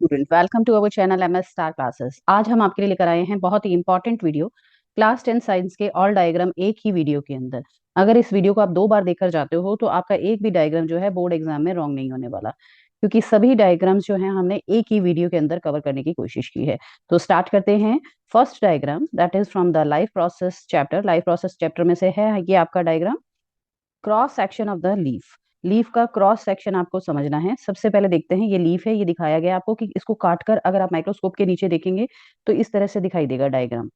Student, welcome to our channel MS star classes. आज हम आपके लिए लेकर आए हैं बहुत ही इंपॉर्टेंट वीडियो, क्लास 10 साइंस के ऑल डायग्राम एक ही वीडियो के अंदर। अगर इस वीडियो को आप 2 बार देखकर जाते हो तो आपका एक भी डायग्राम जो है बोर्ड एग्जाम में रॉन्ग नहीं होने वाला, क्योंकि सभी डायग्राम्स जो हैं हमने एक ही वीडियो के अंदर कवर करने की कोशिश की है। तो स्टार्ट करते हैं। First diagram that is from the life process chapter. Life process chapter में से है ये आपका diagram, cross section of the leaf. Leaf का क्रॉस सेक्शन आपको समझना है। सबसे पहले देखते हैं, ये लीफ है, ये दिखाया गया आपको कि इसको काटकर अगर आप माइक्रोस्कोप के नीचे देखेंगे तो इस तरह से दिखाई देगा डायग्राम।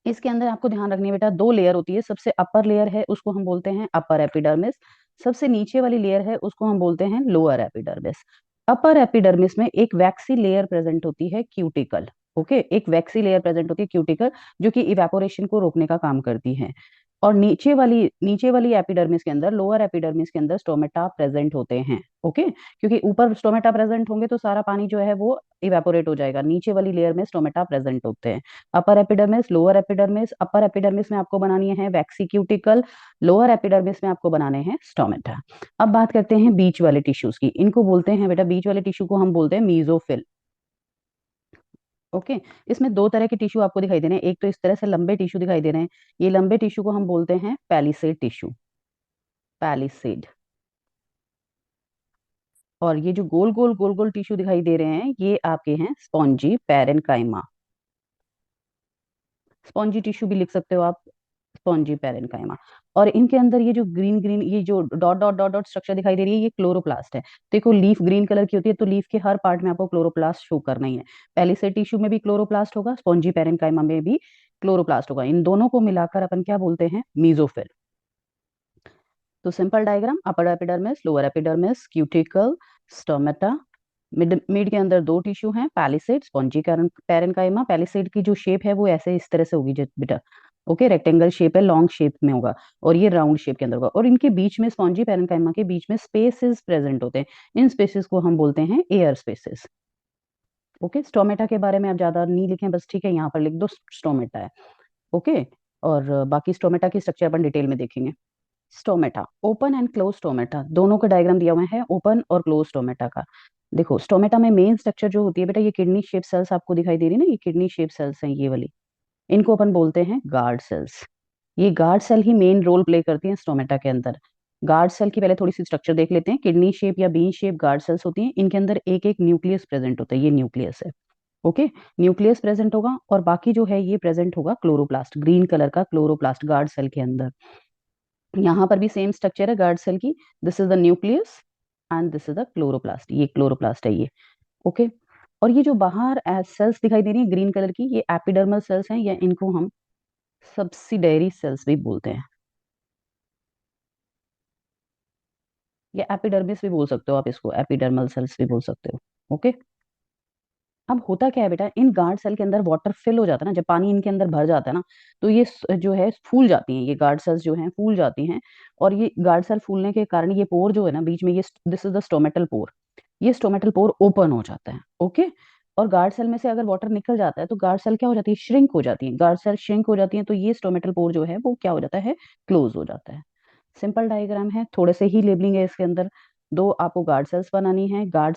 इसके अंदर आपको ध्यान रखनी है बेटा, 2 लेयर होती है। सबसे अपर लेयर है उसको हम बोलते हैं अपर एपिडर्मिस, सबसे नीचे वाली लेयर है उसको हम बोलते हैं लोअर एपिडर्मिस। अपर एपिडर्मिस में एक वैक्सी लेयर प्रेजेंट होती है, क्यूटिकल। ओके, एक वैक्सी लेयर प्रेजेंट होती है क्यूटिकल, जो कि इवेपोरेशन को रोकने का काम करती है। और नीचे वाली एपिडर्मिस के अंदर, लोअर एपिडर्मिस के अंदर स्टोमेटा प्रेजेंट होते हैं। ओके, क्योंकि ऊपर स्टोमेटा प्रेजेंट होंगे तो सारा पानी जो है वो इवेपोरेट हो जाएगा। नीचे वाली लेयर में स्टोमेटा प्रेजेंट होते हैं। Upper epidermis, lower epidermis. Upper epidermis में आपको बनानी है वैक्सीक्यूटिकल, लोअर एपिडर्मिस में आपको बनाने हैं स्टोमेटा। अब बात करते हैं बीच वाले टिश्यूज की। इनको बोलते हैं बेटा, बीच वाले टिश्यू को हम बोलते हैं मीजोफिल। ओके, इसमें 2 तरह के टिश्यू आपको दिखाई दे रहे हैं। एक तो इस तरह से लंबे टिश्यू दिखाई दे रहे हैं, ये लंबे टिश्यू को हम बोलते हैं पैलिसेड टिश्यू, पैलिसेड। और ये जो गोल गोल टिश्यू दिखाई दे रहे हैं ये आपके हैं स्पॉन्जी पैरेन्काइमा। स्पॉन्जी टिश्यू भी लिख सकते हो आप, स्पॉन्जी पैरेन्काइमा। और इनके अंदर ये जो ग्रीन ग्रीन, ये जो dot dot dot dot structure दिखाई दे रही है, ये क्लोरोप्लास्ट है। देखो, लीफ ग्रीन कलर की होती है तो लीफ के हर पार्ट में आपको क्लोरोप्लास्ट शो करना ही है। पहले से टिश्यू में भी क्लोरोप्लास्ट होगा, स्पॉन्जी पैरेन्काइमा में भी क्लोरोप्लास्ट होगा। इन दोनों को मिलाकर अपन क्या बोलते हैं, मीजोफिल। तो simple diagram, upper epidermis, lower epidermis, cuticle, stomata. Mid mid के अंदर 2 टिश्यू हैं, पैलिसेड, स्पॉन्जी पैरेन्काइमा। पैलिसेड की जो शेप है वो ऐसे इस तरह से होगी बेटा। ओके, रेक्टेंगल शेप है, लॉन्ग शेप में होगा। और ये राउंड शेप के अंदर होगा। और इनके बीच में, स्पॉन्जी पैरेन्काइमा के बीच में स्पेसेस प्रेजेंट होते हैं। इन स्पेसेस को हम बोलते हैं एयर स्पेसेस। ओके, स्टोमेटा के बारे में आप ज्यादा नहीं लिखें बस, ठीक है, यहाँ पर लिख दो स्टोमेटा है। ओके, और बाकी स्टोमेटा की स्ट्रक्चर अपन डिटेल में देखेंगे। Stomata, open and close stomata, दोनों का डायग्राम दिया हुआ है, ओपन और क्लोज स्टोमेटा का। देखो, स्टोमेटा में मेन स्ट्रक्चर जो होती है बेटा, ये किडनी शेप सेल्स आपको दिखाई दे रही है ना, ये किडनी शेप सेल्स हैं, ये वाली। इनको अपन बोलते हैं गार्ड सेल्स। ये गार्ड सेल ही मेन रोल प्ले करती हैं स्टोमेटा के अंदर। गार्ड सेल की पहले थोड़ी सी स्ट्रक्चर देख लेते हैं। किडनी शेप या बीन शेप गार्ड सेल्स होती हैं। इनके अंदर एक एक न्यूक्लियस प्रेजेंट होता है, ये न्यूक्लियस है। ओके, न्यूक्लियस प्रेजेंट होगा और बाकी जो है ये प्रेजेंट होगा क्लोरोप्लास्ट, ग्रीन कलर का क्लोरोप्लास्ट गार्ड सेल के अंदर। यहाँ पर भी सेम स्ट्रक्चर है गार्ड सेल की। This is the nucleus and this is the chloroplast, ये क्लोरोप्लास्ट है ये। ओके, और ये जो बाहर सेल्स दिखाई दे रही है ग्रीन कलर की, ये एपिडर्मल सेल्स हैं, या इनको हम सब्सिडरी सेल्स भी बोलते हैं, या एपिडर्मिस भी बोल सकते हो आप इसको, एपिडर्मल सेल्स भी बोल सकते हो। ओके, अब होता क्या है बेटा, इन गार्ड सेल के अंदर वाटर फिल हो जाता है ना, जब पानी इनके अंदर भर जाता है ना, तो ये जो है फूल जाती हैं, ये गार्ड सेल्स जो हैं फूल जाती हैं। और ये गार्ड सेल फूलने के कारण ये पोर जो है ना बीच में, ये this is the stomatal pore, ये स्टोमेटल पोर ओपन हो जाता है। ओके, और गार्ड सेल में से अगर वाटर निकल जाता है तो गार्ड सेल क्या हो जाती है, श्रिंक हो जाती है। गार्ड सेल श्रिंक हो जाती है तो ये स्टोमेटल पोर जो है वो क्या हो जाता है, क्लोज हो जाता है। सिंपल डायग्राम है, थोड़े से ही लेबलिंग है इसके अंदर। 2 आपको गार्ड सेल्स बनानी है। गार्ड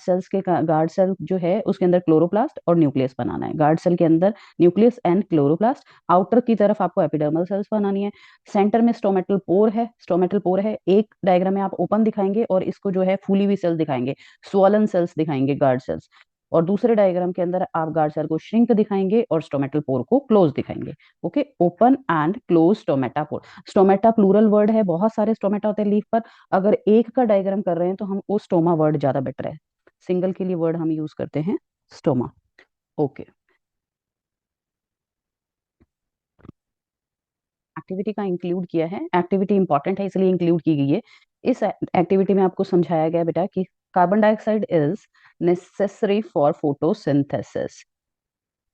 सेल जो है उसके अंदर क्लोरोप्लास्ट और न्यूक्लियस बनाना है। गार्ड सेल के अंदर न्यूक्लियस एंड क्लोरोप्लास्ट। आउटर की तरफ आपको एपिडर्मल सेल्स बनानी है। सेंटर में स्टोमेटल पोर है, स्टोमेटल पोर है। एक डायग्राम में आप ओपन दिखाएंगे और इसको जो है फूली हुई सेल्स दिखाएंगे, स्वॉलन सेल्स दिखाएंगे गार्ड सेल्स। और दूसरे डायग्राम के अंदर आप गार्ड सेल को श्रिंक दिखाएंगे और स्टोमेटल पोर को क्लोज दिखाएंगे। Okay, open and close stomata pore. Stomata plural word है, बहुत सारे स्टोमेटा होते हैं लीफ पर। अगर एक का डायग्राम कर रहे हैं तो हम वो स्टोमा वर्ड ज्यादा बेटर है। सिंगल के लिए वर्ड हम यूज करते हैं स्टोमा। ओके, एक्टिविटी का इंक्लूड किया है, एक्टिविटी इंपॉर्टेंट है इसलिए इंक्लूड की गई है। इस एक्टिविटी में आपको समझाया गया बेटा कि carbon dioxide is necessary for photosynthesis,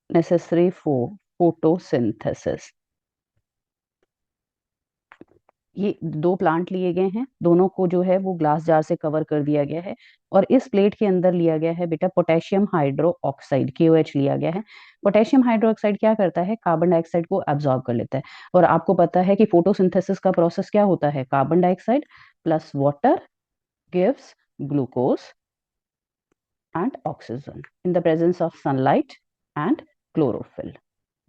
necessary for photosynthesis. ये 2 प्लांट लिए गए हैं, दोनों को जो है वो ग्लास जार से कवर कर दिया गया है। और इस प्लेट के अंदर लिया गया है बेटा पोटेशियम हाइड्रो ऑक्साइड, KOH लिया गया है। पोटेशियम हाइड्रो ऑक्साइड क्या करता है, कार्बन डाइऑक्साइड को एब्जॉर्ब कर लेता है। और आपको पता है कि फोटोसिंथेसिस का प्रोसेस क्या होता है, carbon dioxide plus water gives glucose. And oxygen in the presence of sunlight and chlorophyll.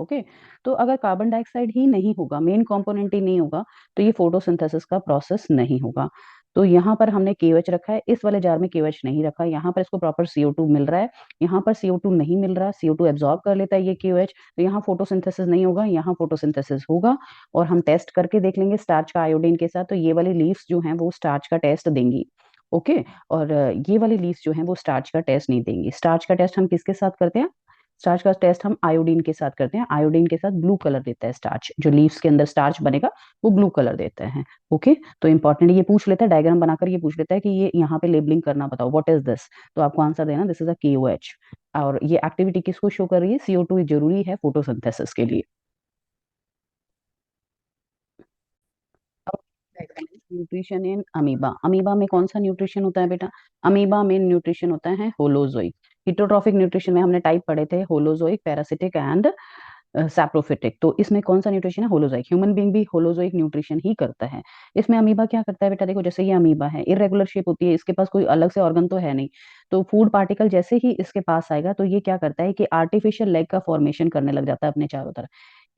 Okay, तो अगर कार्बन डाइऑक्साइड ही नहीं होगा, मेन कंपोनेंट ही नहीं होगा, तो ये फोटोसिंथेसिस का प्रोसेस नहीं होगा। तो यहाँ पर हमने KOH रखा है, इस वाले जार में KOH नहीं रखा, यहाँ पर इसको प्रॉपर CO2 मिल रहा है, यहाँ पर CO2 नहीं मिल रहा, CO2 एब्जॉर्ब कर लेता है ये KOH, तो यहाँ फोटोसिंथेसिस नहीं होगा, यहाँ फोटोसिंथेसिस होगा। और हम टेस्ट करके देख लेंगे स्टार्च का आयोडीन के साथ, तो ये वाली लीव्स जो हैं वो स्टार्च का टेस्ट देंगी। ओके, और ये वाली लीव्स जो हैं वो स्टार्च का टेस्ट नहीं देंगी। स्टार्च का टेस्ट हम किसके साथ करते हैं? स्टार्च का टेस्ट हम आयोडीन के साथ करते हैं। आयोडीन के साथ ब्लू कलर देता है स्टार्च, जो लीव्स के अंदर स्टार्च बनेगा वो ब्लू कलर देता है। ओके, तो इंपॉर्टेंट ये पूछ लेता है, डायग्राम बनाकर ये पूछ लेता है कि ये यहाँ पे लेबलिंग करना बताओ, व्हाट इज दिस, तो आपको आंसर देना दिस इज अ KOH। और ये एक्टिविटी किसको शो कर रही है? CO2 जरूरी है फोटोसिंथेसिस के लिए। Nutrition in amoeba. अमीबा में कौन सा न्यूट्रिशन होता है बेटा? अमीबा में न्यूट्रिशन होता है होलोजोइक। हिटोट्रॉफिक न्यूट्रिशन में हमने टाइप पढ़े थे, होलोजोइक, पैरासिटिक एंड सैप्रोफिटिक। तो इसमें कौन सा न्यूट्रिशन है? होलोजोइक। ह्यूमन बीइंग भी होलोजोइक न्यूट्रिशन ही करता है। इसमें अमीबा क्या करता है बेटा? देखो, जैसे ये अमीबा है, इरेगुलर शेप होती है, इसके पास कोई अलग से ऑर्गन तो है नहीं, तो फूड पार्टिकल जैसे ही इसके पास आएगा तो ये क्या करता है कि आर्टिफिशियल लेग का फॉर्मेशन करने लग जाता है अपने चारों तरफ।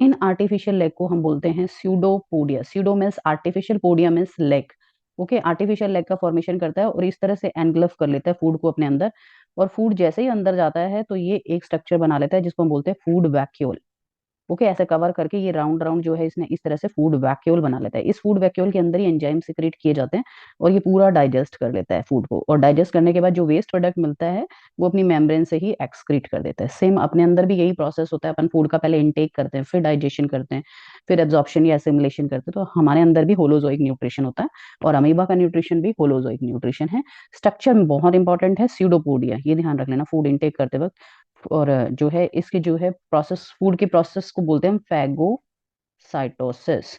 इन आर्टिफिशियल लेग को हम बोलते हैं pseudopodia. Pseudo means artificial, podia means leg. Okay, artificial leg का फॉर्मेशन करता है और इस तरह से एनग्लफ कर लेता है फूड को अपने अंदर। और फूड जैसे ही अंदर जाता है तो ये एक स्ट्रक्चर बना लेता है जिसको हम बोलते हैं फूड वैक्यूल। ओके, ऐसे कवर करके ये राउंड राउंड जो है इसने इस तरह से फूड वैक्यूल बना लेता है। इस फूड वैक्यूल के अंदर ही एंजाइम सिक्रेट किए जाते हैं और ये पूरा डाइजेस्ट कर लेता है फूड को। और डाइजेस्ट करने के बाद जो वेस्ट प्रोडक्ट मिलता है वो अपनी मेम्ब्रेन से ही एक्सक्रीट कर देता है। सेम अपने अंदर भी यही प्रोसेस होता है, अपन फूड का पहले इनटेक करते हैं, फिर डाइजेशन करते हैं, फिर एब्जॉर्प्शन या एसिमिलेशन करते हैं। तो हमारे अंदर भी होलोजोइक न्यूट्रिशन होता है और अमीबा का न्यूट्रिशन भी होलोजोइक न्यूट्रिशन है। स्ट्रक्चर में बहुत इंपॉर्टेंट है स्यूडोपोडिया, ये ध्यान रख लेना फूड इनटेक करते वक्त। और जो है इसके जो है प्रोसेस, फूड के प्रोसेस को बोलते हैं फैगोसाइटोसिस।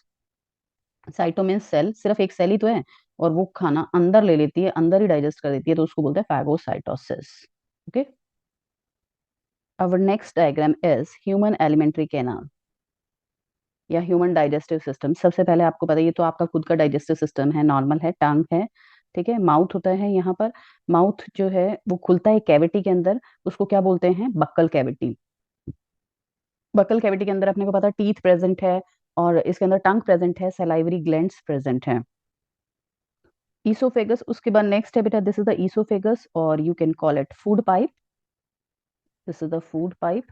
साइटो मीन्स सेल, सिर्फ एक सेल ही तो है, और वो खाना अंदर ले लेती है, अंदर ही डाइजेस्ट कर देती है, तो उसको बोलते हैं phagocytosis. Okay, our next diagram is human alimentary canal या ह्यूमन डाइजेस्टिव सिस्टम। सबसे पहले आपको पता है ये तो आपका खुद का डाइजेस्टिव सिस्टम है, नॉर्मल है, टंग है, ठीक है, माउथ होता है यहाँ पर। माउथ जो है वो खुलता है कैविटी के अंदर, उसको क्या बोलते हैं? Buccal cavity. बकल कैविटी के अंदर अपने को पता है टीथ प्रेजेंट है और इसके अंदर टंग प्रेजेंट है, सलाइवरी ग्लैंड्स प्रेजेंट है। ईसोफेगस उसके बाद नेक्स्ट है बेटा, दिस इज द ईसोफेगस और you can call it food pipe. This is the food pipe.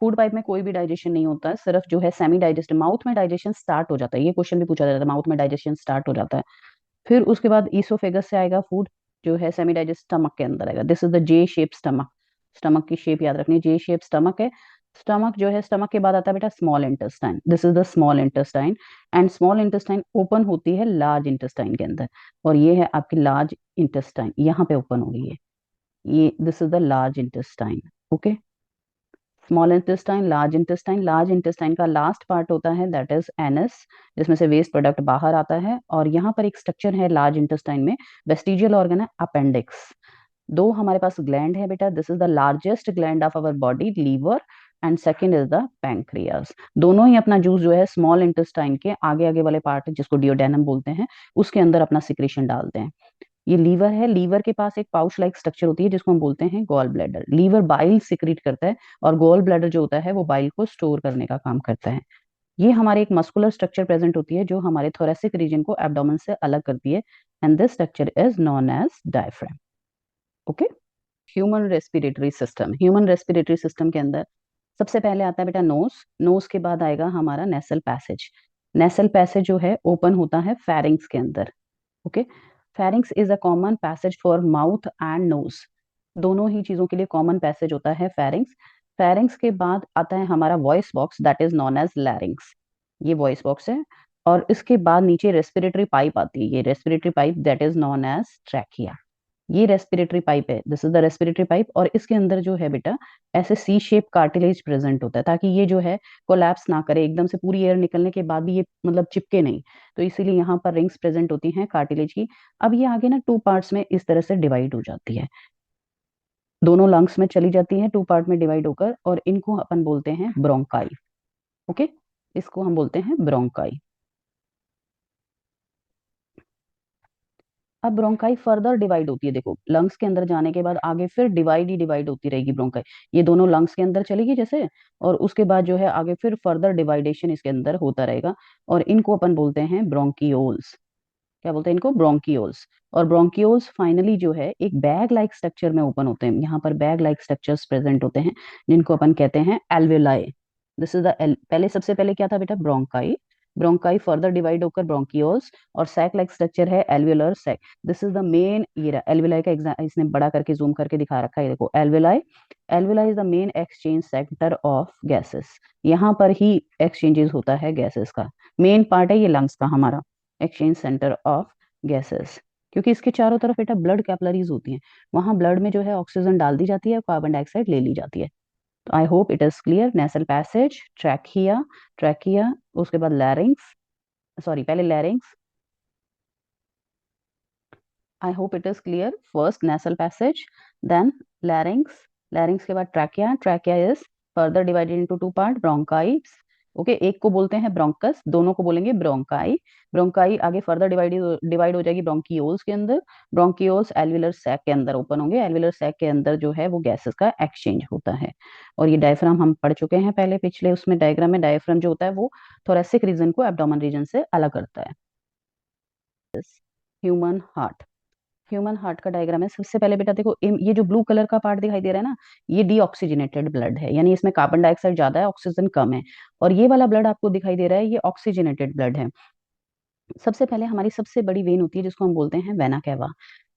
Food pipe में कोई भी डाइजेशन नहीं होता है, सिर्फ जो है सेमी डाइजेस्टिव, माउथ में डाइजेशन स्टार्ट हो जाता है, ये क्वेश्चन भी पूछा जाता है, माउथ में डाइजेशन स्टार्ट हो जाता है। फिर उसके बाद ईसोफेगस से आएगा फूड, जो है सेमी डाइजेस्ट स्टमक के अंदर आएगा। This is the J shape stomach. Stomach की शेप याद रखनी, जे शेप स्टमक है। स्टमक जो है, स्टमक के बाद आता है बेटा small intestine, this is the small intestine. And small intestine open होती है लार्ज इंटेस्टाइन के अंदर, और ये है आपकी लार्ज इंटेस्टाइन, यहाँ पे ओपन हो गई है ये, this is the large intestine. Okay, small intestine, large intestine. Large intestine का लास्ट पार्ट होता है दैट इज एनस, जिसमें से वेस्ट प्रोडक्ट बाहर आता है। और यहाँ पर एक स्ट्रक्चर है लार्ज इंटेस्टाइन में, वेस्टिजियल ऑर्गन है अपेंडिक्स। दो हमारे पास ग्लैंड है बेटा, this is the largest gland of our body, liver, and second is the pancreas. दोनों ही अपना जूस जो है स्मॉल इंटेस्टाइन के आगे आगे वाले पार्ट जिसको डियोडेनम बोलते हैं उसके अंदर अपना सिक्रेशन डालते हैं। ये लीवर है, लीवर के पास एक पाउच लाइक स्ट्रक्चर होती है जिसको हम बोलते हैं gall bladder. Liver bile secrete करता है और गॉल ब्लैडर जो होता है वो बाइल को स्टोर करने का काम करता है। ये हमारे एक मस्कुलर स्ट्रक्चर प्रेजेंट होती है जो हमारे थोरेसिक रीजन को एब्डोमेन से अलग करती है, and this structure is known as diaphragm. Okay, human respiratory system. Human respiratory system के अंदर सबसे पहले आता है बेटा नोज, नोज के बाद आएगा हमारा नेसल पैसेज। नेसल पैसेज जो है ओपन होता है फेरिंग्स के अंदर। Okay, pharynx is a common passage for mouth and nose, दोनों ही चीजों के लिए कॉमन पैसेज होता है फेरिंग्स। फेरिंग्स के बाद आता है हमारा voice box that is known as larynx, ये वॉइस बॉक्स है। और इसके बाद नीचे रेस्पिरेटरी पाइप आती है, ये respiratory pipe that is known as trachea, ये रेस्पिरेटरी पाइप है, this is the respiratory pipe. और इसके अंदर जो है बेटा ऐसे सी शेप कार्टिलेज प्रेजेंट होता है ताकि ये जो है कोलैप्स ना करे, एकदम से पूरी एयर निकलने के बाद भी ये मतलब चिपके नहीं, तो इसीलिए यहाँ पर रिंग्स प्रेजेंट होती हैं कार्टिलेज की। अब ये आगे ना टू पार्ट्स में इस तरह से डिवाइड हो जाती है, दोनों लंग्स में चली जाती है टू पार्ट में डिवाइड होकर, और इनको अपन बोलते हैं ब्रोंकाई। ओके, इसको हम बोलते हैं ब्रोंकाई। अब ब्रोंकाई फर्दर डिवाइड होती है, देखो लंग्स के अंदर जाने के बाद आगे फिर डिवाइड ही डिवाइड होती रहेगी ब्रोंकाई। ये दोनों लंग्स के अंदर चलेगी जैसे, और उसके बाद जो है आगे फिर फर्दर डिवाइडेशन इसके अंदर होता रहेगा, और इनको अपन बोलते हैं ब्रोंकियोल्स। क्या बोलते हैं इनको? ब्रोंकियोल्स। और ब्रोंकियोल्स फाइनली जो है एक बैग लाइक स्ट्रक्चर में ओपन होते हैं। यहाँ पर बैग लाइक स्ट्रक्चर्स प्रेजेंट होते हैं जिनको अपन कहते हैं एल्वेलाई। दिस इज द पहले, सबसे पहले क्या था बेटा? ब्रोंकाई। ब्रोंकाई फर्दर डिवाइड होकर ब्रोंकियोल्स, और सैक लाइक स्ट्रक्चर है alveolar sac. This is the main, ये एल्वेलाई का एग्जाम इसने बड़ा करके जूम करके दिखा रखा है, देखो alveoli. Alveoli is the main exchange centre of gases. यहाँ पर ही एक्सचेंजेस होता है गैसेस का। मेन पार्ट है ये लंग्स का हमारा, एक्सचेंज सेंटर ऑफ गैसेस। क्योंकि इसके चारों तरफ बेटा ब्लड कैपिलरीज होती हैं, वहां ब्लड में जो है ऑक्सीजन डाल दी जाती है, कार्बन डाइऑक्साइड ले ली जाती है। तो I hope it is clear. Nasal passage, trachea, trachea, उसके बाद लैरिंग्स, सॉरी पहले larynx. I hope it is clear. First nasal passage, then larynx, larynx के बाद trachea. Trachea is further divided into two part, bronchitis. Okay, एक को बोलते हैं bronchus, दोनों को बोलेंगे ब्रोंकाई। ब्रोंकाई आगे फर्दर डिवाइड डिवाइड हो जाएगी ब्रोंकियोल्स के अंदर। ब्रोंकियोल्स एल्विलर सैक के अंदर ओपन होंगे। एल्विलर सैक के अंदर जो है वो गैसेस का एक्सचेंज होता है। और ये डायफ्राम हम पढ़ चुके हैं पहले, पिछले उसमें डायग्राम में डायफ्राम जो होता है वो थोरेसिक रीजन को एब्डोमेन रीजन से अलग करता है। ह्यूमन हार्ट, ह्यूमन हार्ट का डायग्राम है। सबसे पहले बेटा देखो, ये जो ब्लू कलर का पार्ट दिखाई दे रहा है ना, ये डीऑक्सीजनेटेड ब्लड है, यानी इसमें कार्बन डाइऑक्साइड ज्यादा है, ऑक्सीजन कम है। और ये वाला ब्लड आपको दिखाई दे रहा है, ये ऑक्सीजनेटेड ब्लड है। सबसे पहले हमारी सबसे बड़ी वेन होती है जिसको हम बोलते हैं वेना केवा।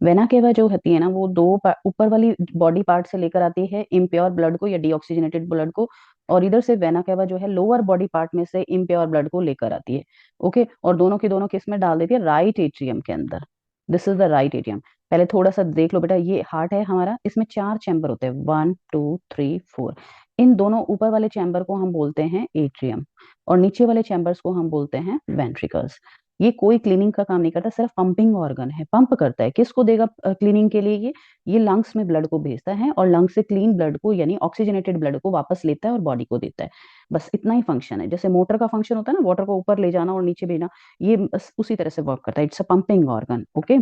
वेना केवा जो होती है ना, वो दो ऊपर वाली बॉडी पार्ट से लेकर आती है इम्प्योर ब्लड को या डीऑक्सीजनेटेड ब्लड को, और इधर से वेना केवा जो है लोअर बॉडी पार्ट में से इम्प्योर ब्लड को लेकर आती है। ओके, और दोनों के दोनों किस में डाल देती है? राइट एट्रियम के अंदर। This is the right atrium. पहले थोड़ा सा देख लो बेटा, ये हार्ट है हमारा, इसमें चार चैम्बर होते हैं, 1 2 3 4। इन दोनों ऊपर वाले चैम्बर को हम बोलते हैं एट्रियम, और नीचे वाले चैम्बर्स को हम बोलते हैं वेंट्रिकल्स। ये कोई क्लीनिंग का काम नहीं करता, सिर्फ पंपिंग ऑर्गन है, पंप करता है। किसको देगा क्लीनिंग के लिए? ये लंग्स में ब्लड को भेजता है, और लंग्स से क्लीन ब्लड को यानी ऑक्सीजनेटेड ब्लड को वापस लेता है और बॉडी को देता है। बस इतना ही फंक्शन है। जैसे मोटर का फंक्शन होता है ना, वाटर को ऊपर ले जाना और नीचे भेजना, ये बस उसी तरह से वर्क करता है। It's a pumping organ. Okay,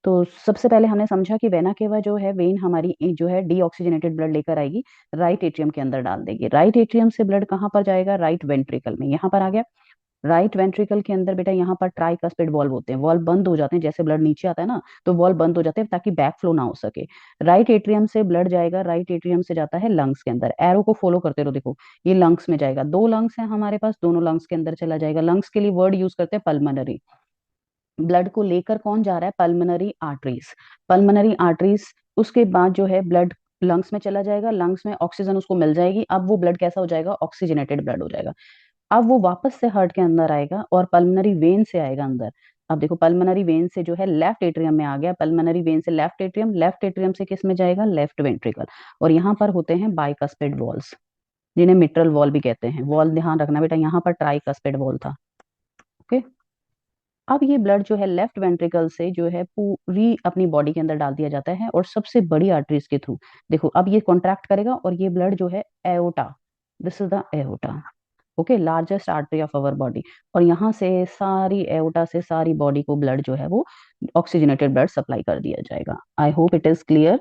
तो सबसे पहले हमने समझा कि वेना केवा जो है वेन हमारी जो है डीऑक्सीजनेटेड ब्लड लेकर आएगी, राइट एट्रियम के अंदर डाल देगी। राइट एट्रियम से ब्लड कहाँ पर जाएगा? राइट वेंट्रिकल में, यहाँ पर आ गया। राइट वेंट्रिकल के अंदर बेटा यहाँ पर ट्राइकस्पिड वॉल्व होते हैं, वॉल्व बंद हो जाते हैं, जैसे ब्लड नीचे आता है ना तो वॉल्व बंद हो जाते हैं ताकि बैक फ्लो ना हो सके। राइट एट्रियम से ब्लड जाएगा, राइट एट्रियम से जाता है लंग्स के अंदर। एरो को फॉलो करते रहो, देखो ये लंग्स में जाएगा। दो लंग्स हैं हमारे पास, दोनों लंग्स के अंदर चला जाएगा। लंग्स के लिए वर्ड यूज करते हैं पल्मनरी। ब्लड को लेकर कौन जा रहा है? Pulmonary arteries. पल्मनरी आर्टरीज, उसके बाद जो है ब्लड लंग्स में चला जाएगा, लंग्स में ऑक्सीजन उसको मिल जाएगी। अब वो ब्लड कैसा हो जाएगा? ऑक्सीजनेटेड ब्लड हो जाएगा। अब वो वापस से हार्ट के अंदर आएगा और पल्मनरी वेन से आएगा अंदर। अब देखो पल्मनरी वेन से जो है लेफ्ट एट्रियम में आ गया, पल्मनरी वेन से लेफ्ट एट्रियम, लेफ्ट एट्रियम से किस में जाएगा? Left ventricle. और यहाँ पर होते हैं बाइकस्पिड वॉल्स, जिन्हें मिट्रल वॉल भी कहते हैं। वॉल ध्यान रखना बेटा, यहाँ पर ट्राइकस्पिड वॉल था। ओके, अब ये ब्लड जो है लेफ्ट वेंट्रिकल से जो है पूरी अपनी बॉडी के अंदर डाल दिया जाता है, और सबसे बड़ी आर्टरीज के थ्रू। देखो अब ये कॉन्ट्रैक्ट करेगा, और ये ब्लड जो है aorta, this is the aorta. Okay, largest artery of our body. और यहाँ से सारी एओटा से सारी बॉडी को ब्लड जो है वो ऑक्सीजनेटेड ब्लड सप्लाई कर दिया जाएगा। आई hope it is clear.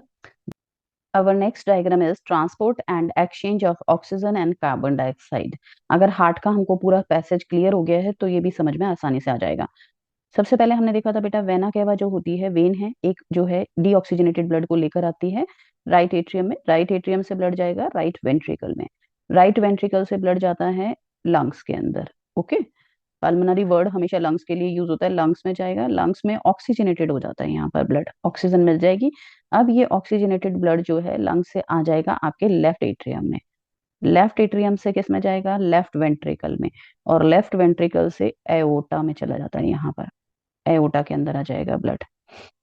Our next diagram is transport and exchange of oxygen and carbon dioxide. अगर हार्ट का हमको पूरा पैसेज क्लियर हो गया है तो ये भी समझ में आसानी से आ जाएगा। सबसे पहले हमने देखा था बेटा वेना केवा जो होती है, वेन है एक जो है डीऑक्सीजनेटेड ब्लड को लेकर आती है राइट एट्रियम में। राइट एट्रियम से ब्लड जाएगा राइट वेंट्रिकल में, राइट वेंट्रिकल से ब्लड जाता है लंग्स के अंदर। ओके, पल्मोनरी वर्ड हमेशा लंग्स के लिए यूज होता है, लंग्स में जाएगा, लंग्स में ऑक्सीजनेटेड हो जाता है, यहाँ पर ब्लड ऑक्सीजन मिल जाएगी। अब ये ऑक्सीजनेटेड ब्लड जो है लंग्स से आ जाएगा आपके लेफ्ट एट्रियम में, लेफ्ट एट्रियम से किस में जाएगा? लेफ्ट वेंट्रिकल में, और लेफ्ट वेंट्रिकल से एओटा में चला जाता है, यहाँ पर एओटा के अंदर आ जाएगा ब्लड,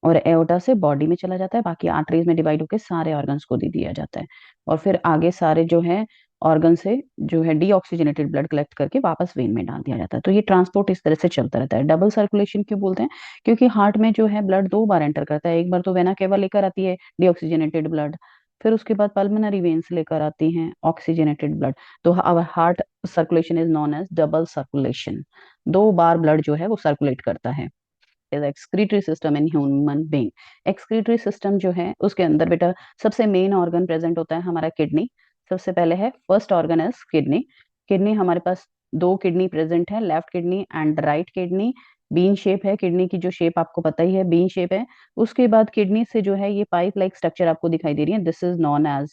और एओटा से बॉडी में चला जाता है, बाकी आर्टरीज में डिवाइड होकर सारे ऑर्गन्स को दे दिया जाता है। और फिर आगे सारे जो है ऑर्गन से जो है डीऑक्सीजनेटेड ब्लड कलेक्ट करके वापस वेन में डाल दिया जाता है। तो ये ट्रांसपोर्ट इस तरह से चलता रहता है। डबल सर्कुलेशन क्यों बोलते हैं? क्योंकि हार्ट में जो है ब्लड दो बार एंटर करता है, एक बार तो वेना केवा लेकर आती है डीऑक्सीजनेटेड ब्लड, फिर उसके बाद पल्मोनरी वेन्स लेकर आती हैं ऑक्सीजनेटेड ब्लड। तो our heart circulation is known as double circulation, दो बार ब्लड जो है वो सर्कुलेट करता है। Is excretory system in human being. Excretory system जो है उसके अंदर बेटा सबसे मेन ऑर्गन प्रेजेंट होता है हमारा किडनी। सबसे पहले है first organ is kidney. Kidney हमारे पास दो किडनी प्रेजेंट है, left kidney and right kidney. Bean shape है किडनी की, जो शेप आपको पता ही है बीन शेप है। उसके बाद किडनी से जो है ये पाइप लाइक स्ट्रक्चर आपको दिखाई दे रही है, this is known as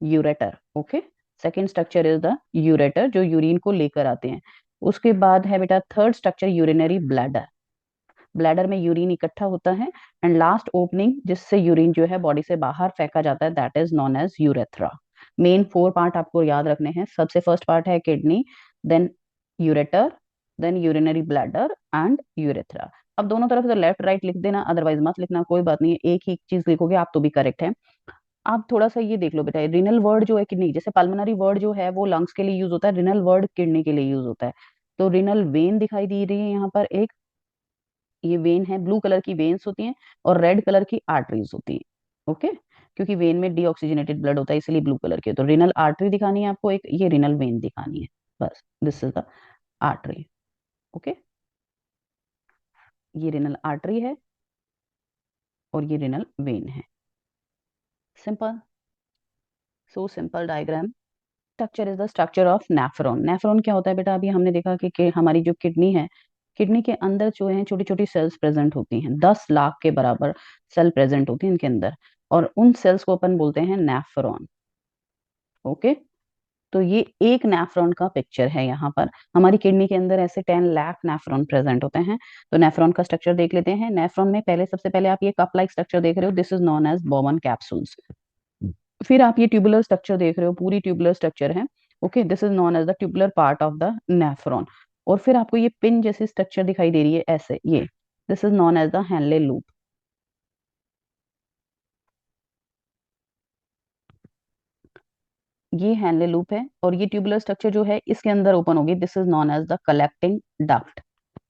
ureter. Okay, second structure is the ureter, जो यूरिन को लेकर आते हैं। उसके बाद है बेटा third structure urinary bladder. Bladder में यूरिन इकट्ठा होता है एंड लास्ट ओपनिंग जिससे यूरिन जो है बॉडी से बाहर फेंका जाता है, that is known as urethra. Main four part आपको याद रखने हैं। सबसे फर्स्ट पार्ट है kidney, then ureter, then urinary bladder and urethra. अब दोनों तरफ से लेफ्ट राइट लिख देना, अदरवाइज मत लिखना, कोई बात नहीं है, एक ही चीज लिखोगे आप तो भी करेक्ट है। आप थोड़ा सा ये देख लो बेटा, रिनल वर्ड जो है किडनी, जैसे पल्मोनरी वर्ड जो है वो लंग्स के लिए यूज होता है, रिनल वर्ड किडनी के लिए यूज होता है। तो रिनल वेन दिखाई दे रही है यहाँ पर एक, ये वेन है, ब्लू कलर की वेन्स होती हैं और रेड कलर की आर्टरीज होती हैं। ओके, क्योंकि वेन में डीऑक्सीजनेटेड ब्लड होता है इसलिए ब्लू कलर की है। तो रिनल आर्टरी दिखानी है आपको एक, ये रिनल वेन दिखानी है, बस this is the artery. Okay, ये रिनल आर्टरी है और ये रिनल वेन है। Simple, so simple diagram. Structure is the structure of nephron. Nephron क्या होता है बेटा, अभी हमने देखा कि हमारी जो किडनी है, किडनी के अंदर जो है छोटी छोटी सेल्स प्रेजेंट होती हैं, 10 लाख के बराबर सेल प्रेजेंट होती हैं इनके अंदर, और उन सेल्स को अपन बोलते हैं नेफ्रॉन। ओके, तो ये एक नेफ्रॉन का पिक्चर है यहाँ पर। हमारी किडनी के अंदर ऐसे 10 लाख नेफ्रॉन प्रेजेंट होते हैं। तो नेफ्रॉन का स्ट्रक्चर देख लेते हैं। नेफ्रॉन में पहले सबसे पहले आप ये कप लाइक स्ट्रक्चर देख रहे हो, this is known as Bowman capsules. फिर आप ये ट्यूबुलर स्ट्रक्चर देख रहे हो, पूरी ट्यूबुलर स्ट्रक्चर है। Okay, this is known as the tubular part of the nephron. और फिर आपको ये पिन जैसी स्ट्रक्चर दिखाई दे रही है ऐसे, ये this is known as the Henle loop. ये हैनले लूप है और ये ट्यूबुलर स्ट्रक्चर जो है इसके अंदर ओपन होगी, this is known as the collecting duct.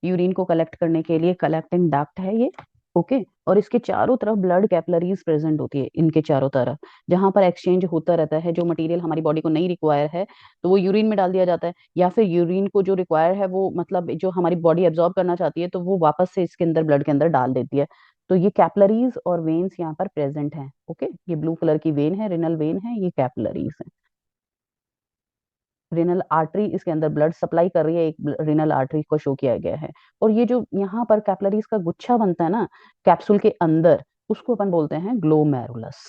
Urine को कलेक्ट करने के लिए कलेक्टिंग डक्ट है ये। ओके, और इसके चारों तरफ ब्लड कैपिलरीज प्रेजेंट होती है, इनके चारों तरफ, जहां पर एक्सचेंज होता रहता है। जो मटेरियल हमारी बॉडी को नहीं रिक्वायर है तो वो यूरिन में डाल दिया जाता है, या फिर यूरिन को जो रिक्वायर है वो मतलब जो हमारी बॉडी एब्जॉर्ब करना चाहती है तो वो वापस से इसके अंदर ब्लड के अंदर डाल देती है। तो ये कैपिलरीज और वेन्स यहाँ पर प्रेजेंट हैं। ओके, ये ब्लू कलर की वेन है, रिनल वेन है, ये कैपिलरीज है। रिनल आर्टरी इसके अंदर ब्लड सप्लाई कर रही है, एक रिनल आर्टरी को शो किया गया है। और ये जो यहाँ पर कैपिलरीज का गुच्छा बनता है ना कैप्सूल के अंदर, उसको अपन बोलते हैं ग्लोमेरुलस।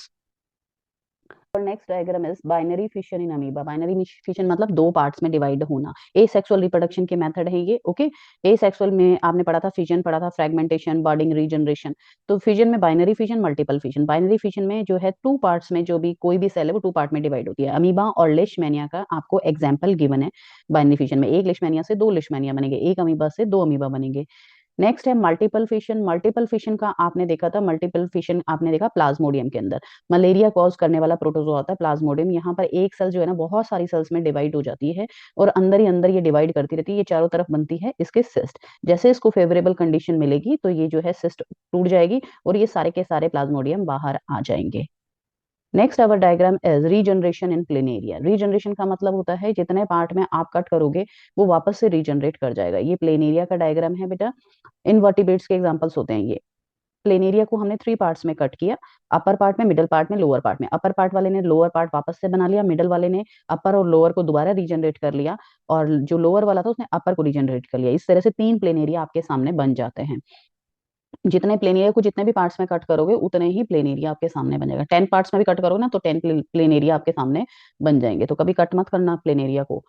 और next diagram is binary fission in amoeba. Binary fission मतलब दो पार्ट्स में डिवाइड होना। ए सेक्सुअल रिप्रोडक्शन के मेथड है ये। ओके, ए सेक्सुअल में आपने पढ़ा था फिजन, पढ़ा था फ्रेगमेंटेशन, बर्डिंग, रीजनरेशन। तो फिजन में binary fission, multiple fission. Binary fission में जो है टू पार्ट्स में जो भी कोई भी सेल है वो टू पार्ट में डिवाइड होती है। अमीबा और लिशमैनिया का आपको एग्जाम्पल गिवन है। बाइनरी फिशन में एक लिशमैनिया से दो लिशमैनिया बनेंगे, एक अमीबा से दो अमीबा बनेंगे। नेक्स्ट है मल्टीपल फिशन। मल्टीपल फिशन का आपने देखा था, मल्टीपल फिशन आपने देखा प्लाज्मोडियम के अंदर। मलेरिया कॉज करने वाला प्रोटोजोआ होता है प्लाज्मोडियम। यहाँ पर एक सेल जो है ना बहुत सारी सेल्स में डिवाइड हो जाती है और अंदर ही अंदर ये डिवाइड करती रहती है, ये चारों तरफ बनती है इसके सिस्ट। जैसे इसको फेवरेबल कंडीशन मिलेगी तो ये जो है सिस्ट टूट जाएगी और ये सारे के सारे प्लाज्मोडियम बाहर आ जाएंगे। Next our diagram is regeneration in planaria. Regeneration का मतलब होता है जितने पार्ट में आप कट करोगे वो वापस से रीजनरेट कर जाएगा। ये प्लेनेरिया का डायग्राम है बेटा। इनवर्टिब्रेट्स के एग्जांपल्स होते हैं ये। प्लेनेरिया को हमने थ्री पार्ट्स में कट किया, अपर पार्ट में, मिडल पार्ट में, लोअर पार्ट में। अपर पार्ट वाले ने लोअर पार्ट वापस से बना लिया, मिडल वाले ने अपर और लोअर को दोबारा रीजनरेट कर लिया, और जो लोअर वाला था उसने अपर को रीजनरेट कर लिया। इस तरह से तीन प्लेनेरिया आपके सामने बन जाते हैं। जितने प्लेन एरिया को जितने भी पार्ट्स में कट करोगे उतने ही प्लेन एरिया आपके सामने बन जाएगा। 10 पार्ट्स में भी कट करोगे ना तो 10 प्लेन एरिया आपके सामने बन जाएंगे। तो कभी कट मत करना प्लेन एरिया को,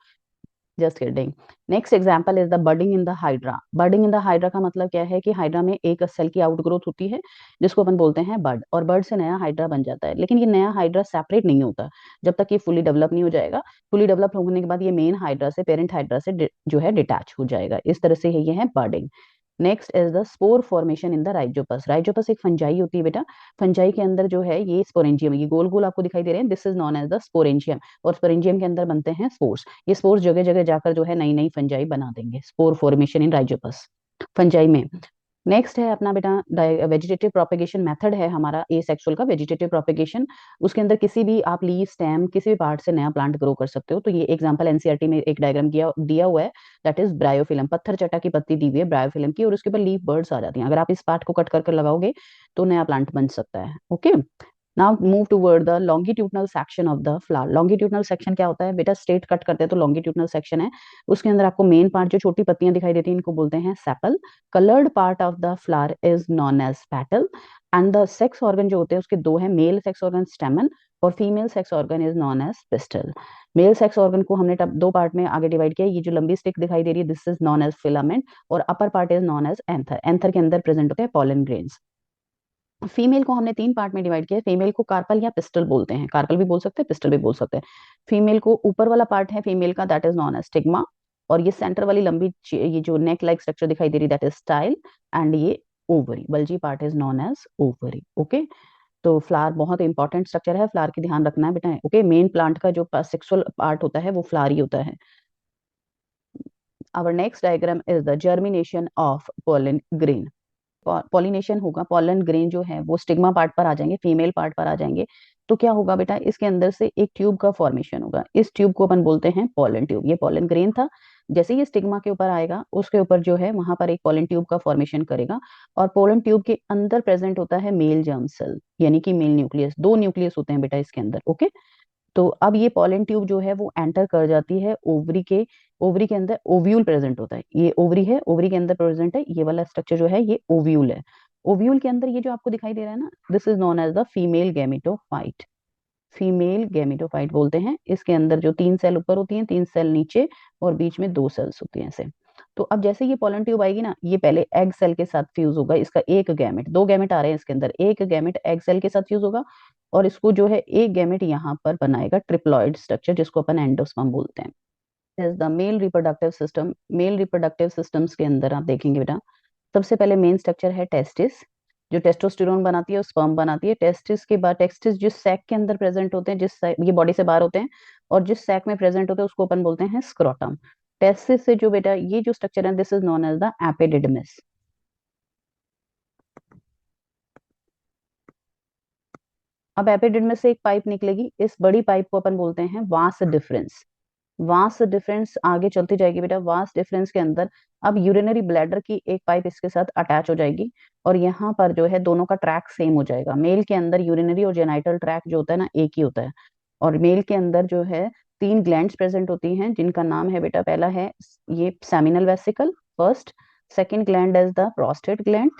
just kidding. Next example is the budding in the hydra. Budding in the hydra का मतलब क्या है कि हाइड्रा में एक सेल की आउटग्रोथ होती है जिसको अपन बोलते हैं बर्ड, और बर्ड से नया हाइड्रा बन जाता है। लेकिन ये नया हाइड्रा सेपरेट नहीं होता जब तक ये फुली डेवलप नहीं हो जाएगा। फुली डेवलप होने के बाद ये मेन हाइड्रा से, पेरेंट हाइड्रा से जो है डिटैच हो जाएगा। इस तरह से ये है budding. Next is the spore formation in the rhizopus. Rhizopus एक फंजाई होती है बेटा। फंजाई के अंदर जो है ये स्पोरेंजियम, ये गोल गोल आपको दिखाई दे रहे हैं, this is known as the sporangium. और स्पोरेंजियम के अंदर बनते हैं स्पोर्स। ये स्पोर्स जगह जगह जाकर जो है नई नई फंजाई बना देंगे। स्पोर फॉर्मेशन इन राइजोपस, फंजाई में। नेक्स्ट है अपना बेटा वेजिटेटिव प्रोपेगेशन मेथड है हमारा ए सेक्सुअल का वेजिटेटिव प्रोपेगेशन। उसके अंदर किसी भी आप लीव स्टेम किसी भी पार्ट से नया प्लांट ग्रो कर सकते हो। तो ये एग्जांपल एनसीईआरटी में एक डायग्राम दिया हुआ है, दैट इज ब्रायोफिलम, पत्थर चट्टा की पत्ती दी हुई है ब्रायोफिलम की, और उसके ऊपर लीफ बर्ड्स आ जाती हैं। अगर आप इस पार्ट को कट कर लगाओगे तो नया प्लांट बन सकता है। Okay, now move toward the longitudinal section of the flower. Longitudinal section क्या होता है बेटा, स्ट्रेट कट करते हैं तो लॉन्गिट्यूडनल सेक्शन है। उसके अंदर आपको मेन पार्ट जो छोटी पत्तियां दिखाई देती हैं इनको बोलते हैं sepal. Coloured part of the flower is known as petal. And the sex organ जो होते हैं उसके दो है, मेल सेक्स ऑर्गन स्टेमन और female sex organ is known as pistil. Male sex organ को हमने दो पार्ट में आगे डिवाइड किया। ये जो लंबी स्टिक दिखाई दे रही है this is known as filament, और upper part is known as anther. Anther के अंदर प्रेजेंट होते हैं पॉलन ग्रेन्स। फीमेल को हमने तीन पार्ट में डिवाइड किया है। फीमेल को कार्पल या पिस्टल बोलते हैं, कार्पल भी बोल सकते हैं पिस्टल भी बोल सकते हैं। फीमेल को ऊपर वाला पार्ट है फीमेल का, that is known as stigma. और ये सेंटर वाली लंबी ये जो नेक लाइक स्ट्रक्चर दिखाई दे रही है दैट इज स्टाइल। एंड ये ovary, bulgy part is known as ovary. Okay, तो फ्लावर बहुत इंपॉर्टेंट स्ट्रक्चर है, फ्लावर की ध्यान रखना है बेटा। ओके, मेन प्लांट का जो सेक्सुअल पार्ट होता है वो फ्लावर ही होता है। Our next diagram is the germination of pollen grain. Pollination होगा, पॉलन ग्रेन जो है वो स्टिग्मा पार्ट पर आ जाएंगे, फीमेल पार्ट पर आ जाएंगे। तो क्या होगा बेटा, इसके अंदर से एक ट्यूब का फॉर्मेशन होगा। इस ट्यूब को अपन बोलते हैं पॉलन ट्यूब। ये पॉलन ग्रेन था, जैसे ये स्टिग्मा के ऊपर आएगा उसके ऊपर जो है वहां पर एक पॉलन ट्यूब का फॉर्मेशन करेगा। और पॉलन ट्यूब के अंदर प्रेजेंट होता है मेल जर्म सेल, यानी कि मेल न्यूक्लियस। दो न्यूक्लियस होते हैं बेटा इसके अंदर। ओके, तो अब ये पॉलन ट्यूब जो है वो एंटर कर जाती है ओवरी के। ओवरी के अंदर ओव्यूल प्रेजेंट होता है, ये ओवरी है, ओवरी के अंदर प्रेजेंट है ये वाला स्ट्रक्चर जो है ये ओव्यूल है। ओव्यूल के अंदर ये जो आपको दिखाई दे रहा है ना, this is known as the female gametophyte. Female gametophyte बोलते हैं। इसके अंदर जो तीन सेल ऊपर होती हैं, तीन सेल नीचे, और बीच में दो सेल्स होती हैं ऐसे। तो अब जैसे ये पोलन ट्यूब आएगी ना, ये पहले एग सेल के साथ फ्यूज होगा। इसका एक गैमेट, दो गैमेट आ रहे हैं इसके अंदर, एक गैमेट एग सेल के साथ फ्यूज होगा। और इसको जो है एक गैमेट यहाँ पर बनाएगा ट्रिप्लॉइड स्ट्रक्चर, जिसको अपन एंडोस्पर्म बोलते हैं। Is the male reproductive system. Male reproductive systems के अंदर आप देखेंगे बेटा, सबसे पहले मेन स्ट्रक्चर है टेस्टिस, जो टेस्टोस्टेरोन बनाती है और स्पर्म बनाती है। टेस्टिस के बाद, टेस्टिस जिस सैक के अंदर प्रेजेंट होते हैं, ये बॉडी से बाहर होते हैं, और जिस सैक में प्रेजेंट होते हैं उसको अपन बोलते हैं स्क्रोटम। टेस्टिस से जो बेटा ये जो स्ट्रक्चर है this is known as the epididymis. अब एपिडिडमिस से एक पाइप निकलेगी, इस बड़ी पाइप को अपन बोलते हैं वास डिफरेंस। वास डिफरेंस आगे चलती जाएगी बेटा, वास डिफरेंस के अंदर अब यूरिनरी ब्लैडर की एक पाइप इसके साथ अटैच हो जाएगी। और यहाँ पर जो है दोनों का ट्रैक सेम हो जाएगा। मेल के अंदर यूरिनरी और जेनाइटल ट्रैक जो होता है ना एक ही होता है। और मेल के अंदर जो है तीन ग्लैंड्स प्रेजेंट होती हैं, जिनका नाम है बेटा, पहला है ये seminal vesicle first, second gland is the prostate gland,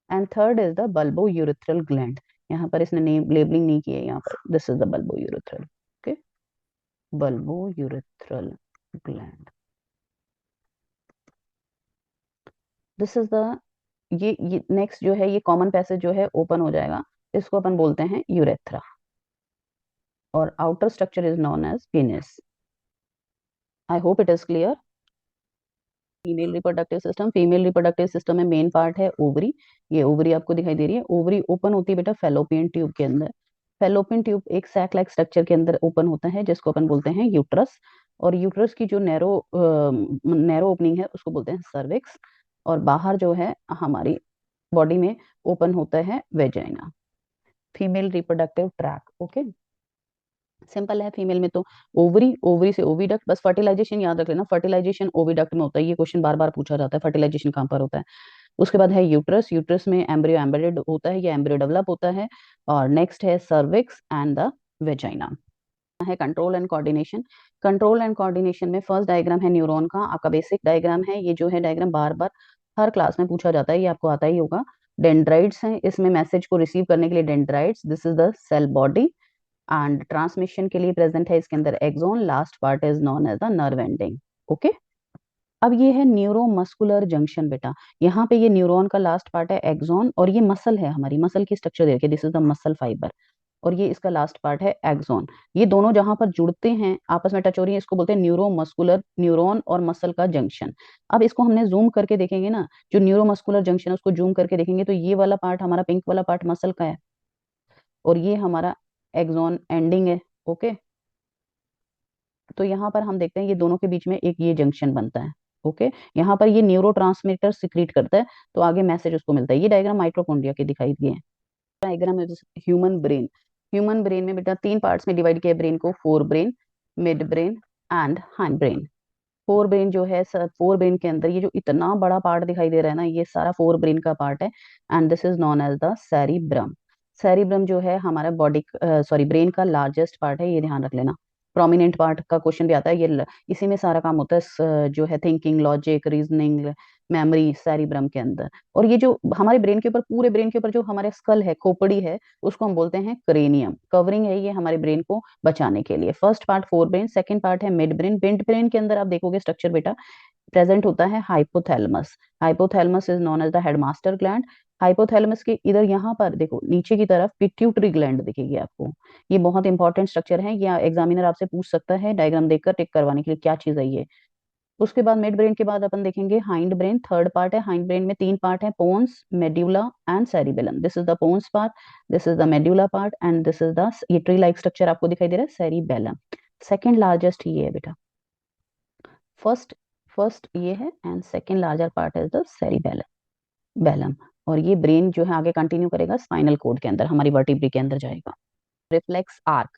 and third is the bulbo urethral gland. यहाँ पर इसने नेम लेबलिंग नहीं की है, यहाँ पर this is the bulbo urethral. Okay, bulbo urethral gland, this is the ये नेक्स्ट जो है ये कॉमन पैसेज जो है ओपन हो जाएगा, इसको अपन बोलते हैं यूरेथ्रा। और outer structure is known as penis. I hope it is clear. Female reproductive system, female reproductive system में मेन पार्ट है ओवरी। ये ओवरी आपको दिखाई दे रही है, ओवरी ओपन होती है बेटा फेलोपियन ट्यूब के अंदर। फेलोपियन ट्यूब एक सैक लाइक स्ट्रक्चर के अंदर ओपन होता है, जिसको अपन बोलते हैं यूट्रस। और यूट्रस की जो नैरो नैरो ओपनिंग है उसको बोलते हैं सर्विक्स। और बाहर जो है हमारी बॉडी में ओपन होता है vagina. Female reproductive tract. Okay, simple है। फीमेल में तो ओवरी, ओवरी से ओविडक्ट, बस फर्टिलाइजेशन याद रख लेना, फर्टिलाइजेशन ओविडक्ट में होता है। ये क्वेश्चन बार बार पूछा जाता है, फर्टिलाइजेशन कहाँ पर होता है। उसके बाद है यूट्रस, यूट्रस में एम्ब्रियो एम्बेडेड होता है या एम्ब्रियो डेवलप होता है। और नेक्स्ट है सर्विक्स एंड द वेजाइना। है control and coordination. Control and coordination में फर्स्ट डायग्राम है न्यूरॉन का, आपका बेसिक डायग्राम है। ये जो है डायग्राम बार बार हर क्लास में पूछा जाता है, ये आपको आता ही होगा। डेंड्राइट्स हैं, इसमें मैसेज को रिसीव करने के लिए dendrites, this is the cell body. And transmission के लिए प्रेजेंट है इसके अंदर axon, last part is known as the nerve ending. Okay, अब ये है न्यूरो मस्कुलर जंक्शन बेटा। यहाँ पे ये न्यूरॉन का लास्ट पार्ट है एक्सॉन, और ये मसल है, हमारी मसल की स्ट्रक्चर देखिए, this is the muscle fibre. और ये इसका लास्ट पार्ट है एक्सॉन। ये दोनों जहां पर जुड़ते हैं आपस में टच हो रही है, इसको बोलते हैं न्यूरो मस्कुलर, न्यूरॉन और मसल का जंक्शन। अब इसको हमने जूम करके देखेंगे ना, जो न्यूरो मस्कुलर जंक्शन है उसको जूम करके देखेंगे तो ये वाला पार्ट हमारा पिंक वाला पार्ट मसल का है, और ये हमारा एक्सॉन एंडिंग है। ओके, तो यहाँ पर हम देखते हैं ये दोनों के बीच में एक ये जंक्शन बनता है। ओके, यहाँ पर ये न्यूरोट्रांसमीटर सिक्रीट करता है, तो आगे मैसेज उसको मिलता है। ये डायग्राम माइटोकॉन्ड्रिया के दिखाई दिए हैं। डायग्राम है ह्यूमन ब्रेन। ह्यूमन ब्रेन में बेटा 3 पार्ट्स में डिवाइड किया ब्रेन को, fore brain, mid brain and hind brain. Fore brain जो है सर, फोर ब्रेन के अंदर ये जो इतना बड़ा पार्ट दिखाई दे रहा है ना, ये सारा फोर ब्रेन का पार्ट है, and this is known as the cerebrum. Cerebrum जो है हमारा बॉडी सॉरी ब्रेन का लार्जेस्ट पार्ट है, ये ध्यान रख लेना। प्रोमिनेंट पार्ट का क्वेश्चन भी आता है, इसी में सारा काम होता है, जो है thinking, logic, reasoning, memory, cerebrum के अंदर। और ये जो हमारे ब्रेन के ऊपर, पूरे ब्रेन के ऊपर जो हमारे स्कल है, खोपड़ी है, उसको हम बोलते हैं क्रेनियम। कवरिंग है ये हमारे ब्रेन को बचाने के लिए। First part forebrain, second part है मिड ब्रेन। मिड ब्रेन के अंदर आप देखोगे स्ट्रक्चर बेटा प्रेजेंट होता है hypothalamus. Hypothalamus is known as the headmaster gland. Hypothalamus के इधर यहाँ पर देखो नीचे की तरफ पिट्यूटरी ग्लैंड दिखेगी आपको। ये बहुत इंपॉर्टेंट स्ट्रक्चर है, या एग्जामिनर आपसे पूछ सकता है डायग्राम देखकर टिक करवाने के लिए क्या चीज है ये। उसके बाद मिड ब्रेन के बाद अपन देखेंगे हाइंड ब्रेन। थर्ड पार्ट है हाइंड ब्रेन में, 3 पार्ट है, pons, medulla and cerebellum. This is the pons part, this is the medulla part and this is the, ये ट्री लाइक स्ट्रक्चर आपको दिखाई दे रहा है, सेरिबेलम। सेकंड लार्जेस्ट ये है बेटा, फर्स्ट फर्स्ट ये है and second larger part is the cerebellum. बेलम। और ये ब्रेन जो है आगे कंटिन्यू करेगा स्पाइनल कोड के अंदर, हमारी वर्टिब्री के अंदर जाएगा। Reflex arc.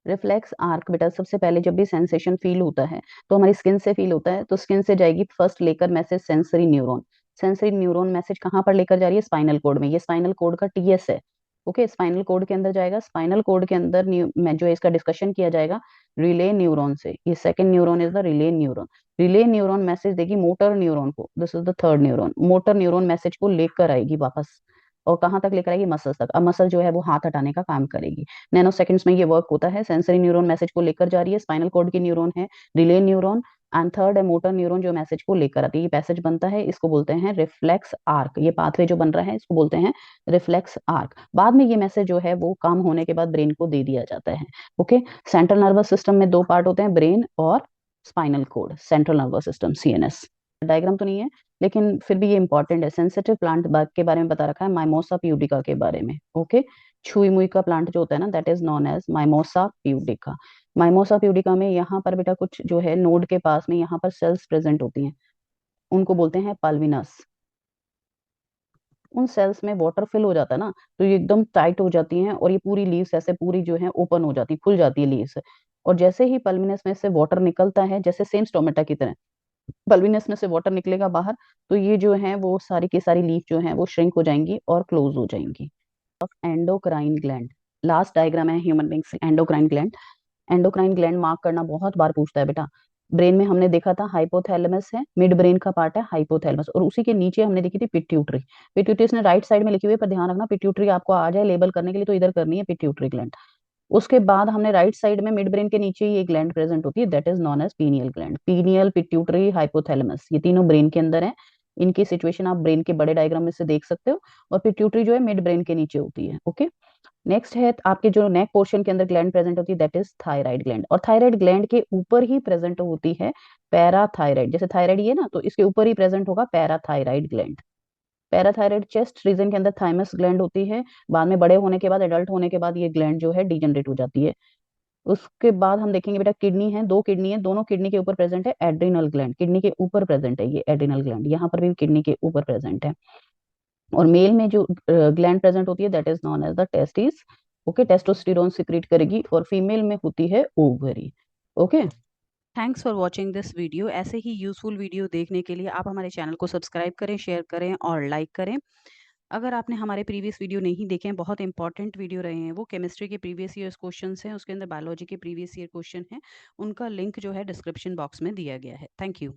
रिफ्लेक्स आर्क बेटा सबसे पहले जब भी सेंसेशन फील होता है तो हमारी स्किन से फील होता है, तो स्किन से जाएगी फर्स्ट लेकर message sensory neuron. Sensory neuron message कहाँ पर लेकर जा रही है, स्पाइनल कोड में। ये स्पाइनल कोड का टीएस है। ओके, स्पाइनल कोड के अंदर जाएगा। स्पाइनल कोड के अंदर में जो है इसका डिस्कशन किया जाएगा रिले न्यूरॉन से। ये second neuron is the relay neuron. Relay neuron message देगी मोटर न्यूरॉन को, this is the third neuron. Motor neuron message को लेकर आएगी वापस, और कहाँ तक लेकर आएगी, मसल्स तक। अब मसल जो है वो हाथ हटाने का काम करेगी। नैनो सेकंड्स में ये वर्क होता है। सेंसरी न्यूरॉन मैसेज को लेकर जा रही है, स्पाइनल कॉर्ड की न्यूरॉन है रिले न्यूरॉन, एंड थर्ड है मोटर न्यूरॉन जो मैसेज को लेकर आती है। ये पैसेज बनता है, इसको बोलते हैं रिफ्लेक्स आर्क। ये पाथवे जो बन रहा है इसको बोलते हैं रिफ्लेक्स आर्क। बाद में ये मैसेज जो है वो काम होने के बाद ब्रेन को दे दिया जाता है। ओके, सेंट्रल नर्वस सिस्टम में 2 पार्ट होते हैं, ब्रेन और spinal cord. Central nervous system, CNS. Diagram तो नहीं है लेकिन फिर भी ये इंपॉर्टेंट है। सेंसिटिव प्लांट के बारे में बता रखा है, माइमोसा प्यूडिका के बारे में। ओके, छुई मुई का प्लांट जो होता है ना, that is known as mimosa pudica. Mimosa pudica में यहाँ पर बेटा कुछ जो है नोड के पास में यहाँ पर सेल्स प्रेजेंट होती हैं, उनको बोलते हैं पल्विनस। उन सेल्स में वाटर फिल हो जाता है ना, तो ये एकदम टाइट हो जाती हैं, और ये पूरी लीव्स ऐसे पूरी जो है ओपन हो जाती, खुल जाती है लीव्स। और जैसे ही पल्विनस में से वाटर निकलता है, जैसे सेम स्टोमेटा की तरह बल्बिनस में से वाटर निकलेगा बाहर, तो ये जो है वो सारी की सारी लीफ जो है वो श्रिंक हो जाएंगी और क्लोज हो जाएंगी। एंडोक्राइन ग्लैंड, लास्ट डायग्राम है human beings endocrine gland. Endocrine gland mark करना बहुत बार पूछता है बेटा। ब्रेन में हमने देखा था हाइपोथैलेमस है, मिड ब्रेन का पार्ट है हाइपोथैलेमस, और उसी के नीचे हमने देखी थी पिट्यूटरी। पिट्यूटरी इसने राइट साइड में लिखी हुई है, पर ध्यान रखना पिट्यूटरी आपको आ जाए लेबल करने के लिए तो इधर करनी है पिट्यूटरी ग्लैंड। उसके बाद हमने राइट साइड में मिड ब्रेन के नीचे ही एक ग्लैंड प्रेजेंट होती है, that is known as pineal gland. Pineal, pituitary, hypothalamus, ये तीनों ब्रेन के अंदर है। इनकी सिचुएशन आप ब्रेन के बड़े डायग्राम में से देख सकते हो। और पिट्यूटरी जो है मिड ब्रेन के नीचे होती है। ओके, नेक्स्ट है आपके जो नेक पोर्शन के अंदर ग्लैंड प्रेजेंट होती है, दैट इज थायराइड ग्लैंड। और थायराइड ग्लैंड के ऊपर ही प्रेजेंट होती है पैराथायराइड। जैसे थायराइड ये ना, तो इसके ऊपर ही प्रेजेंट होगा parathyroid gland. Parathyroid chest region के अंदर थाइमस ग्लैंड होती है। बाद में बड़े होने के बाद, एडल्ट होने के बाद ये ग्लैंड जो है डिजनरेट हो जाती है। उसके बाद हम देखेंगे बेटा किडनी है, 2 किडनी है, दोनों किडनी के ऊपर प्रेजेंट है एड्रिनल ग्लैंड। किडनी के ऊपर प्रेजेंट है ये एड्रिनल ग्लैंड, यहाँ पर भी किडनी के ऊपर प्रेजेंट है। और मेल में जो ग्लैंड प्रेजेंट होती है that is known as the testis. Okay, testosterone secrete करेगी, और फीमेल में होती है ovary. Okay, thanks for watching this video. ऐसे ही यूजफुल वीडियो देखने के लिए आप हमारे चैनल को सब्सक्राइब करें, शेयर करें और लाइक करें। अगर आपने हमारे प्रीवियस वीडियो नहीं देखे हैं, बहुत इंपॉर्टेंट वीडियो रहे हैं वो। केमिस्ट्री के प्रीवियस ईयर क्वेश्चन हैं, उसके अंदर बायोलॉजी के प्रीवियस ईयर क्वेश्चन हैं, उनका लिंक जो है डिस्क्रिप्शन बॉक्स में दिया गया है। Thank you.